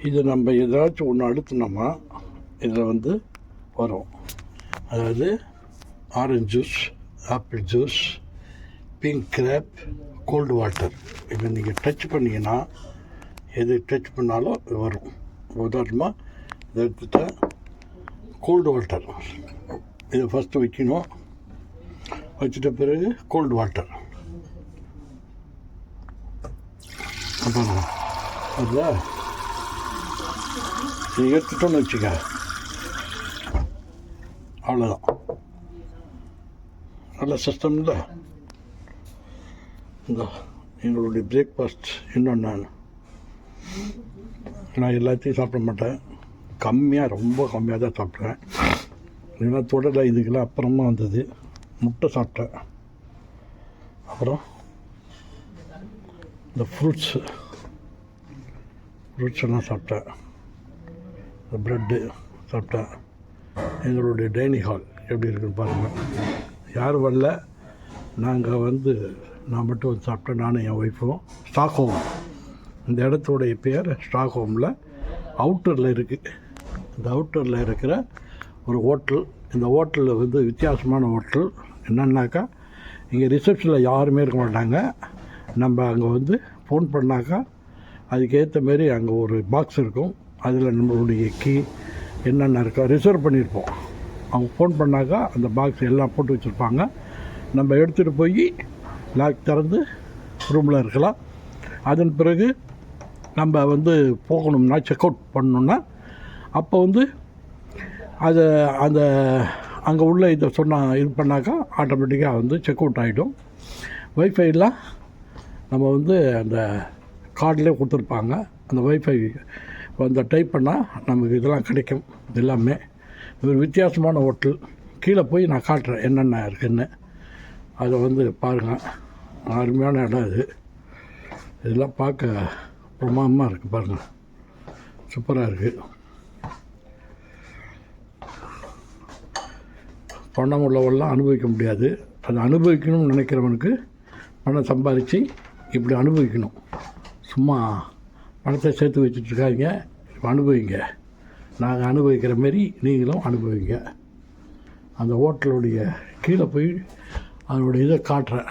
இது நம்ம ஏதாச்சும் ஒன்று அழுத்தினோமா இதில் வந்து வரும். அதாவது orange juice, apple juice, pink grape, gold water. இதை நீங்கள் டச் பண்ணிங்கன்னா எது டச் பண்ணாலும் வரும். உதாரணமாக இதை எடுத்துட்டா கோல்டு வாட்டர், இதை ஃபஸ்ட்டு வைக்கணும். வச்சுட்ட பிறகு கோல்டு வாட்டர் அப்புறம் அதில் இது எடுத்துட்டோன்னு வச்சுக்க, அவ்வளோதான். நல்ல சிஸ்டம் இல்லை. இந்த எங்களுடைய பிரேக்ஃபாஸ்ட் இன்னொன்று நான் எல்லாத்தையும் சாப்பிட மாட்டேன், கம்மியாக, ரொம்ப கம்மியாக தான் சாப்பிட்றேன். ஏன்னா தொடலை இதுக்கெல்லாம் அப்புறமா வந்தது. முட்டை சாப்பிட்டேன், அப்புறம் இந்த ஃப்ரூட்ஸ் எல்லாம் சாப்பிட்டேன், இந்த ப்ரெட்டு சாப்பிட்டேன். எங்களுடைய டைனிங் ஹால் எப்படி இருக்குன்னு பாருங்கள். யாரும் வரல, நாங்கள் வந்து நான் மட்டும் வந்து சாப்பிட்டேன், நானும் என் ஒய்ஃபும். ஸ்டாக்ஹோம், இந்த இடத்தோடைய பேர் ஸ்டாக்ஹோமில் அவுட்டரில் இருக்குது. இந்த அவுட்டரில் இருக்கிற ஒரு ஹோட்டல். இந்த ஹோட்டலில் வந்து வித்தியாசமான ஹோட்டல். என்னன்னாக்கா இங்கே ரிசப்ஷனில் யாருமே இருக்க மாட்டாங்க. நம்ம அங்கே வந்து ஃபோன் பண்ணாக்கா அதுக்கேற்ற மாரி அங்கே ஒரு பாக்ஸ் இருக்கும். அதில் நம்மளுடைய கீ என்னென்ன இருக்கோ ரிசர்வ் பண்ணியிருப்போம். அவங்க ஃபோன் பண்ணாக்கா அந்த பாக்ஸ் எல்லாம் போட்டு வச்சுருப்பாங்க. நம்ம எடுத்துகிட்டு போய் லாக் திறந்து ரூமில் இருக்கலாம். அதன் பிறகு நம்ம வந்து போகணும்னா, செக் அவுட் பண்ணணுன்னா அப்போ வந்து அதை அந்த அங்கே உள்ள இதை இது பண்ணாக்கா ஆட்டோமேட்டிக்காக வந்து செக் அவுட் ஆகிடும். வைஃபைலாம் நம்ம வந்து அந்த கார்டிலே கொடுத்துருப்பாங்க. அந்த வைஃபை அந்த டைப் பண்ணால் நமக்கு இதெல்லாம் கிடைக்கும். இது எல்லாமே ஒரு வித்தியாசமான ஹோட்டல். கீழே போய் நான் காட்டுறேன் என்னென்ன இருக்குதுன்னு. அதை வந்து பாருங்கள். அருமையான இடம் இது. இதெல்லாம் பார்க்க பிரமாதமாக இருக்குது பாருங்கள், சூப்பராக இருக்குது. பணம் உள்ளவெல்லாம் அனுபவிக்க முடியாது. அதை அனுபவிக்கணும்னு நினைக்கிறவனுக்கு பணம் சம்பாதிச்சு இப்படி அனுபவிக்கணும். சும்மா பணத்தை சேர்த்து வச்சுட்ருக்காங்க, அனுபவிங்க. நாங்கள் அனுபவிக்கிற மாரி நீங்களும் அனுபவிங்க. அந்த ஹோட்டலுடைய கீழே போய் அதனுடைய இதை காட்டுறேன்.